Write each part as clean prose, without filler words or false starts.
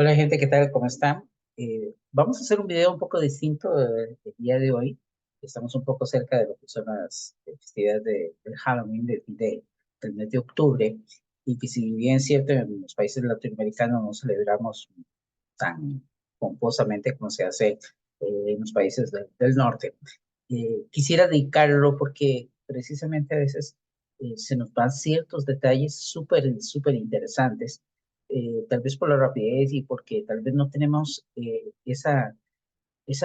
Hola gente, ¿qué tal? ¿Cómo están? Vamos a hacer un video un poco distinto el día de hoy. Estamos un poco cerca de lo que son las festividades del Halloween del mes de octubre y que si bien es cierto en los países latinoamericanos no celebramos tan pomposamente como se hace en los países del norte. Quisiera dedicarlo porque precisamente a veces se nos van ciertos detalles súper interesantes, tal vez por la rapidez y porque tal vez no tenemos esa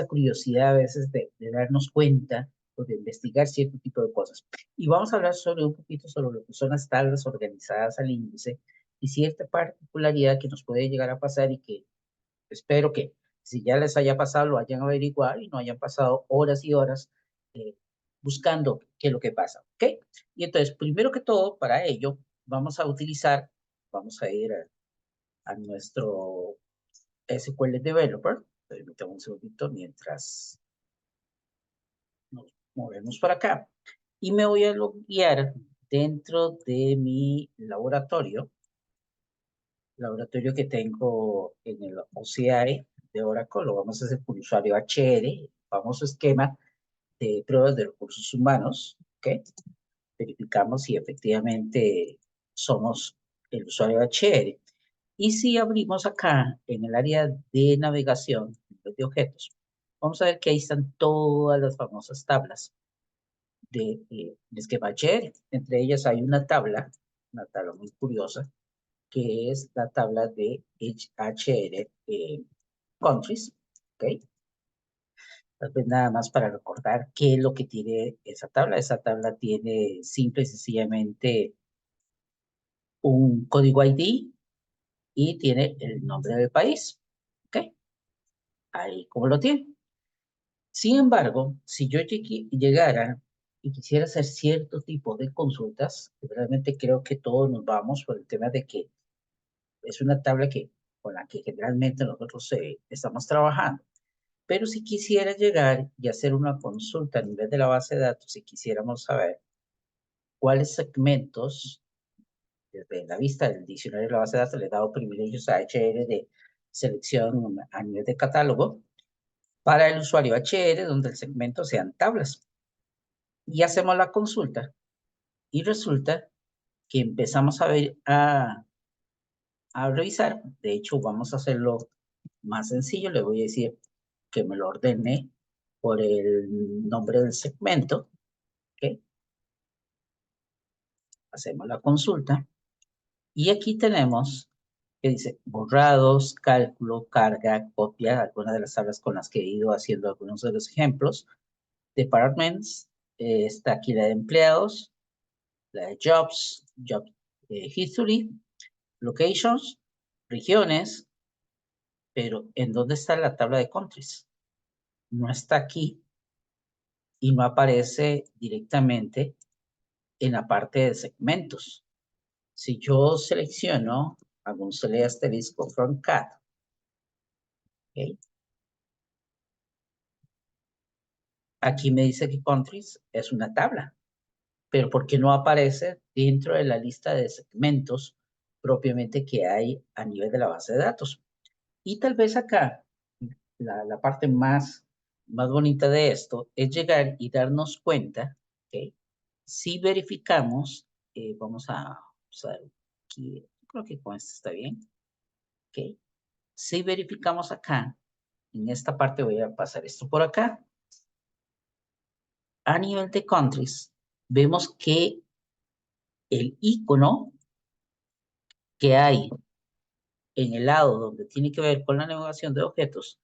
curiosidad a veces de darnos cuenta o de investigar cierto tipo de cosas. Y vamos a hablar sobre un poquito sobre lo que son las tablas organizadas al índice y cierta particularidad que nos puede llegar a pasar y que espero que si ya les haya pasado, lo hayan averiguado y no hayan pasado horas y horas eh, buscando qué es lo que pasa, ¿ok? Y entonces, primero que todo, para ello, vamos a ir a nuestro SQL Developer. Permítame un segundito mientras nos movemos para acá. Y me voy a loguear dentro de mi laboratorio que tengo en el OCI de Oracle. Lo vamos a hacer por usuario HR, famoso esquema de pruebas de recursos humanos, ¿ok? Verificamos si efectivamente somos el usuario HR. Y si abrimos acá en el área de navegación de objetos, vamos a ver que ahí están todas las famosas tablas de esquema HR. Entre ellas hay una tabla muy curiosa, que es la tabla de HR countries, ¿ok? Tal vez nada más para recordar qué es lo que tiene esa tabla. Esa tabla tiene simple y sencillamente un código ID y tiene el nombre del país, ¿ok? Ahí como lo tiene. Sin embargo, si yo llegara y quisiera hacer cierto tipo de consultas, realmente creo que todos nos vamos por el tema de que es una tabla con la que generalmente nosotros estamos trabajando. Pero si quisiera llegar y hacer una consulta a nivel de la base de datos, si quisiéramos saber cuáles segmentos, desde la vista del diccionario de la base de datos, le he dado privilegios a HR de selección a nivel de catálogo, para el usuario HR, donde el segmento sean tablas. Y hacemos la consulta y resulta que empezamos a revisar. De hecho, vamos a hacerlo más sencillo. Le voy a decir que me lo ordene por el nombre del segmento. ¿Ok? Hacemos la consulta y aquí tenemos que dice borrados, cálculo, carga, copia, algunas de las tablas con las que he ido haciendo algunos de los ejemplos. Departments, está aquí la de empleados, la de jobs, job history, locations, regiones, pero ¿en dónde está la tabla de countries? No está aquí y no aparece directamente en la parte de segmentos. Si yo selecciono, hago un select asterisco from cat, ¿okay? Aquí me dice que countries es una tabla, pero ¿por qué no aparece dentro de la lista de segmentos propiamente que hay a nivel de la base de datos? Y tal vez acá, la parte más bonita de esto es llegar y darnos cuenta, ¿okay? Si verificamos, vamos a usar aquí, creo que con esto está bien, ¿ok? Si verificamos acá, en esta parte voy a pasar esto por acá. A nivel de countries, vemos que el icono que hay en el lado donde tiene que ver con la navegación de objetos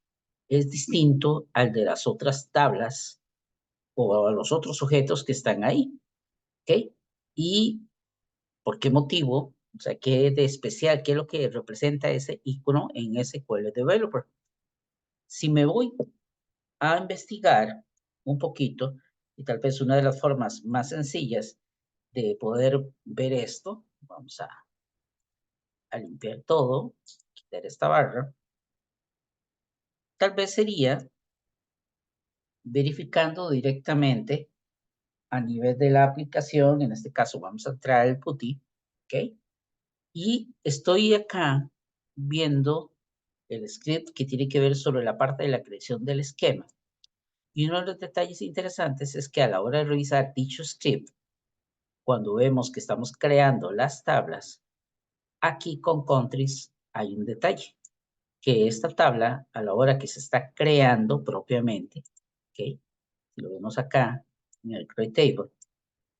es distinto al de las otras tablas o a los otros objetos que están ahí, ¿ok? ¿Y por qué motivo? O sea, ¿qué de especial? ¿Qué es lo que representa ese icono en SQL Developer? Si me voy a investigar un poquito, y tal vez una de las formas más sencillas de poder ver esto, vamos a limpiar todo, quitar esta barra, tal vez sería verificando directamente a nivel de la aplicación, en este caso vamos a entrar al PuTTY, ¿ok? Y estoy acá viendo el script que tiene que ver sobre la parte de la creación del esquema. Y uno de los detalles interesantes es que a la hora de revisar dicho script, cuando vemos que estamos creando las tablas, aquí con countries hay un detalle, que esta tabla, a la hora que se está creando propiamente, ¿ok? Si lo vemos acá, en el create table,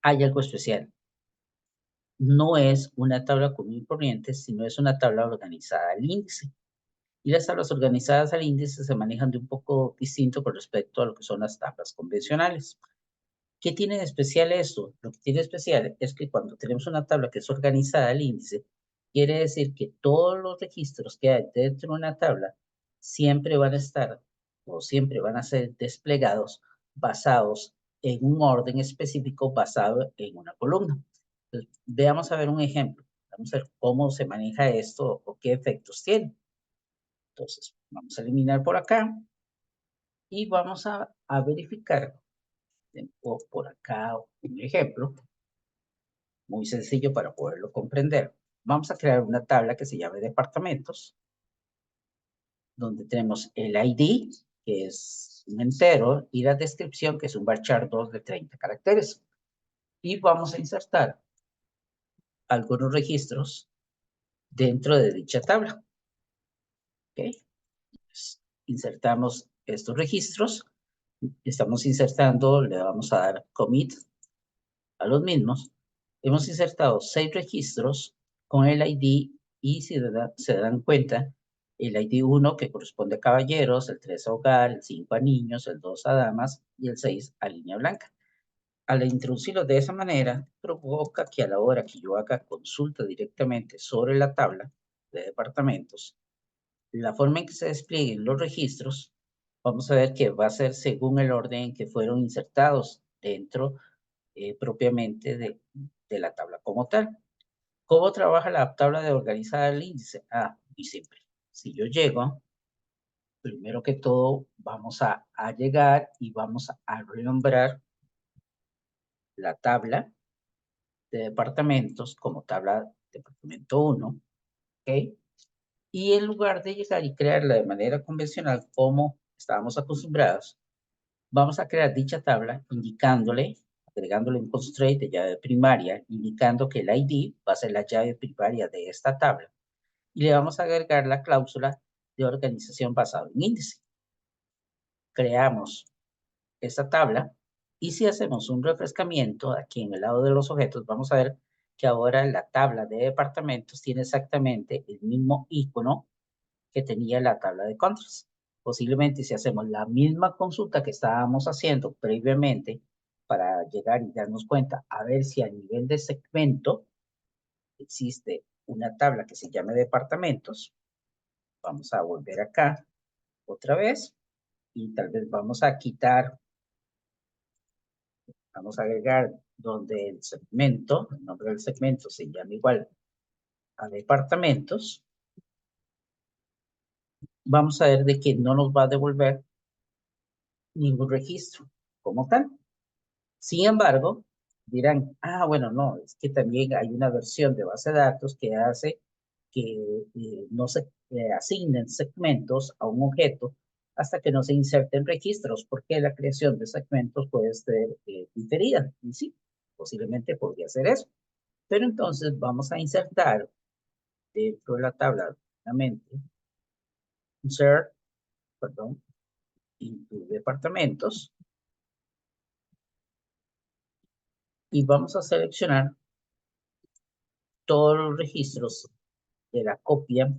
hay algo especial. No es una tabla común y corriente, sino es una tabla organizada al índice. Y las tablas organizadas al índice se manejan de un poco distinto con respecto a lo que son las tablas convencionales. ¿Qué tiene de especial esto? Lo que tiene de especial es que cuando tenemos una tabla que es organizada al índice, quiere decir que todos los registros que hay dentro de una tabla siempre van a estar o siempre van a ser desplegados basados en un orden específico basado en una columna. Entonces, veamos a ver un ejemplo. Vamos a ver cómo se maneja esto o qué efectos tiene. Entonces, vamos a eliminar por acá y vamos a verificar o por acá un ejemplo muy sencillo para poderlo comprender. Vamos a crear una tabla que se llame departamentos, donde tenemos el ID, que es un entero, y la descripción, que es un varchar 2 de 30 caracteres. Y vamos a insertar algunos registros dentro de dicha tabla. ¿Okay? Pues, insertamos estos registros. Estamos insertando, le vamos a dar commit a los mismos. Hemos insertado 6 registros con el ID y si se dan cuenta, el ID 1 que corresponde a caballeros, el 3 a hogar, el 5 a niños, el 2 a damas y el 6 a línea blanca. Al introducirlo de esa manera, provoca que a la hora que yo haga consulta directamente sobre la tabla de departamentos, la forma en que se desplieguen los registros, vamos a ver que va a ser según el orden en que fueron insertados dentro propiamente de la tabla como tal. ¿Cómo trabaja la tabla de organizada del índice? Muy simple. Si yo llego, primero que todo vamos a llegar y vamos a renombrar la tabla de departamentos como tabla departamento 1, ¿ok? Y en lugar de llegar y crearla de manera convencional como estábamos acostumbrados, vamos a crear dicha tabla indicándole, agregándole un constraint de llave primaria, indicando que el ID va a ser la llave primaria de esta tabla. Y le vamos a agregar la cláusula de organización basada en índice. Creamos esta tabla y si hacemos un refrescamiento aquí en el lado de los objetos, vamos a ver que ahora la tabla de departamentos tiene exactamente el mismo icono que tenía la tabla de contras. Posiblemente si hacemos la misma consulta que estábamos haciendo previamente para llegar y darnos cuenta a ver si a nivel de segmento existe una tabla que se llame departamentos. Vamos a volver acá otra vez y tal vez vamos a quitar, vamos a agregar donde el segmento, el nombre del segmento se llama igual a departamentos. Vamos a ver de que no nos va a devolver ningún registro como tal. Sin embargo, dirán, bueno, no, es que también hay una versión de base de datos que hace que no se asignen segmentos a un objeto hasta que no se inserten registros, porque la creación de segmentos puede ser diferida. Y sí, posiblemente podría ser eso. Pero entonces vamos a insertar dentro de la tabla, nuevamente, insert, perdón, into departamentos, y vamos a seleccionar todos los registros de la copia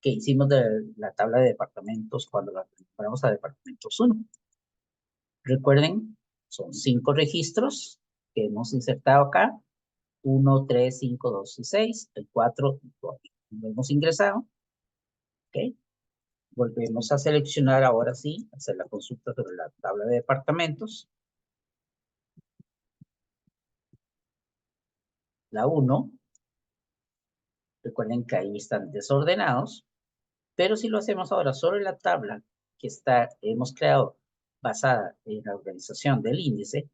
que hicimos de la tabla de departamentos cuando la comparamos a departamentos 1. Recuerden, son 5 registros que hemos insertado acá. 1, 3, 5, 2 y 6. El 4 lo hemos ingresado. ¿Ok? Volvemos a seleccionar ahora sí, hacer la consulta sobre la tabla de departamentos. La 1. Recuerden que ahí están desordenados. Pero si lo hacemos ahora sobre la tabla que hemos creado basada en la organización del índice,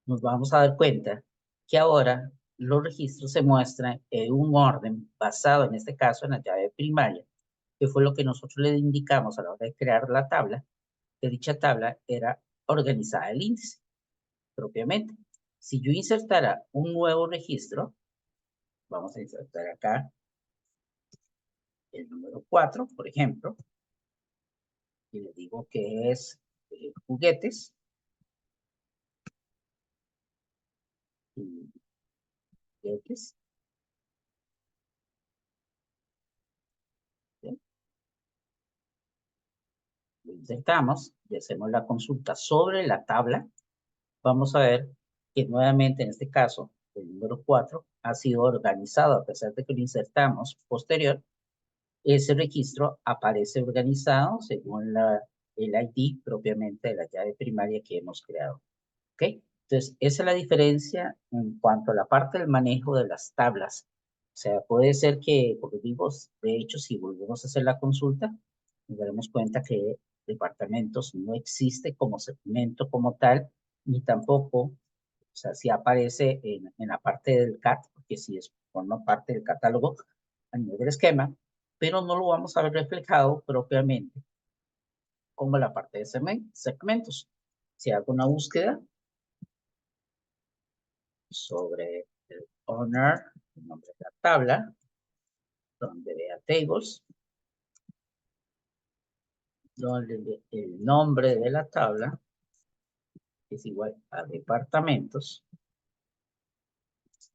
nos vamos a dar cuenta que ahora los registros se muestran en un orden basado en este caso en la llave primaria que fue lo que nosotros le indicamos a la hora de crear la tabla, que dicha tabla era organizada el índice propiamente. Si yo insertara un nuevo registro, vamos a insertar acá el número 4, por ejemplo, y le digo que es juguetes, y juguetes, ¿sí? Lo insertamos y hacemos la consulta sobre la tabla. Vamos a ver que nuevamente en este caso el número 4 ha sido organizado a pesar de que lo insertamos posterior. Ese registro aparece organizado según el ID propiamente de la llave primaria que hemos creado. ¿Ok? Entonces, esa es la diferencia en cuanto a la parte del manejo de las tablas. O sea, puede ser que, como digo, de hecho, si volvemos a hacer la consulta, nos daremos cuenta que departamentos no existe como segmento como tal, ni tampoco, o sea, si aparece en la parte del CAT, porque si es, forma parte del catálogo a nivel del esquema, pero no lo vamos a ver reflejado propiamente como la parte de segmentos. Si hago una búsqueda sobre el owner, el nombre de la tabla, donde vea tables, donde el nombre de la tabla es igual a departamentos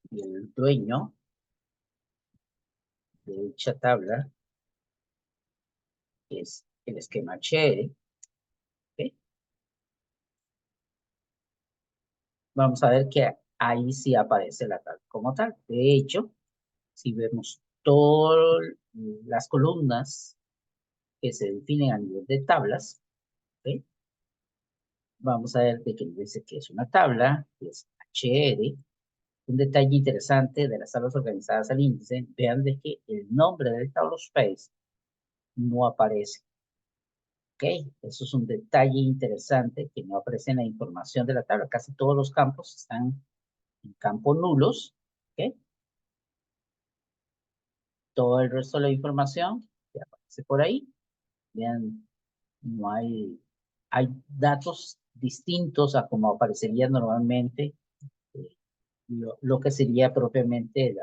y el dueño de dicha tabla es el esquema HR. ¿Okay? Vamos a ver que ahí sí aparece la tabla como tal. De hecho, si vemos todas las columnas que se definen a nivel de tablas, ¿okay? Vamos a ver de que dice que es una tabla, que es HR. Un detalle interesante de las tablas organizadas al índice, vean de que el nombre del table space no aparece. ¿Ok? Eso es un detalle interesante que no aparece en la información de la tabla. Casi todos los campos están en campos nulos. ¿Ok? Todo el resto de la información que aparece por ahí. Vean, no hay datos distintos a como aparecería normalmente eh, lo que sería propiamente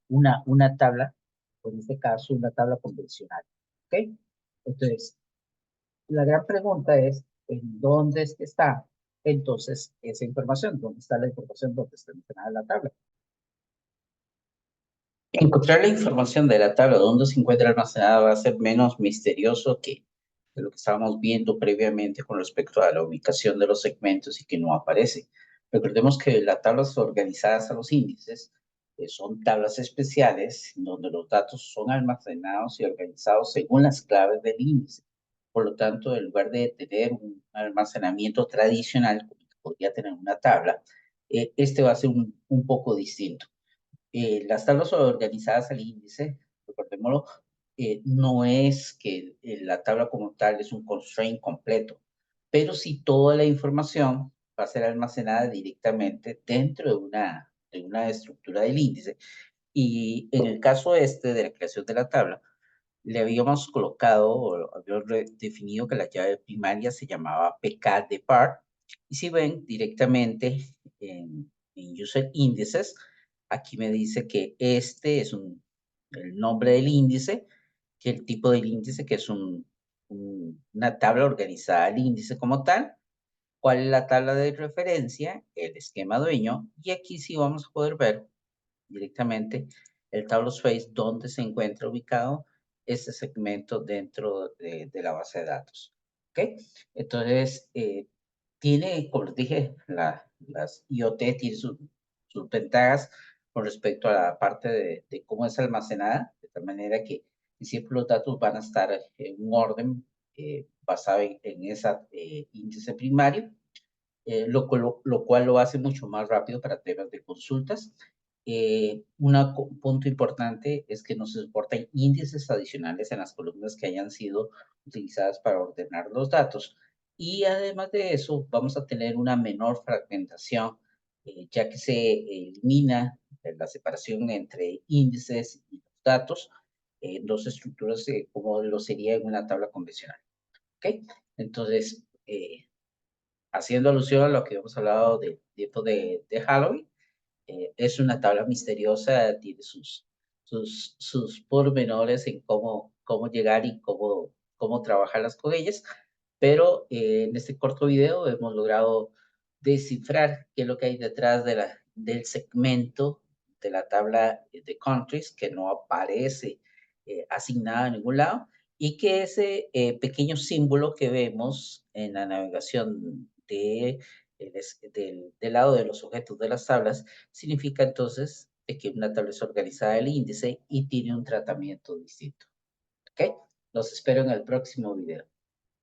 una tabla, o en este caso una tabla convencional. ¿Ok? Entonces, la gran pregunta es, ¿en dónde es que está entonces esa información? ¿Dónde está la información? ¿Dónde está mencionada la tabla? Encontrar la información de la tabla donde se encuentra almacenada va a ser menos misterioso que lo que estábamos viendo previamente con respecto a la ubicación de los segmentos y que no aparece. Recordemos que las tablas organizadas a los índices son tablas especiales donde los datos son almacenados y organizados según las claves del índice. Por lo tanto, en lugar de tener un almacenamiento tradicional, como podría tener una tabla, este va a ser un poco distinto. Las tablas organizadas al índice, recordémoslo, no es que la tabla como tal es un constraint completo, pero sí toda la información va a ser almacenada directamente dentro de una estructura del índice. Y en el caso este de la creación de la tabla, le habíamos colocado o habíamos definido que la llave primaria se llamaba PK_depart. Y si ven directamente en User Indices, aquí me dice que este es el nombre del índice, que el tipo del índice, que es una tabla organizada al índice como tal, cuál es la tabla de referencia, el esquema dueño, y aquí sí vamos a poder ver directamente el table space donde se encuentra ubicado este segmento dentro de la base de datos. ¿Ok? Entonces, tiene, como les dije, las IoT tiene sus ventajas con respecto a la parte de cómo es almacenada, de tal manera que siempre los datos van a estar en un orden basado en ese índice primario, lo cual lo hace mucho más rápido para temas de consultas. Un punto importante es que no se soportan índices adicionales en las columnas que hayan sido utilizadas para ordenar los datos. Y además de eso, vamos a tener una menor fragmentación, ya que se elimina la separación entre índices y los datos. dos estructuras como lo sería en una tabla convencional. ¿Ok? Entonces, haciendo alusión a lo que hemos hablado del tiempo de Halloween, es una tabla misteriosa, tiene sus pormenores en cómo llegar y cómo trabajarlas con ellas, pero en este corto video hemos logrado descifrar qué es lo que hay detrás del segmento de la tabla de countries que no aparece asignada en ningún lado y que ese pequeño símbolo que vemos en la navegación del lado de los objetos de las tablas significa entonces de que una tabla es organizada el índice y tiene un tratamiento distinto. ¿Ok? Los espero en el próximo video.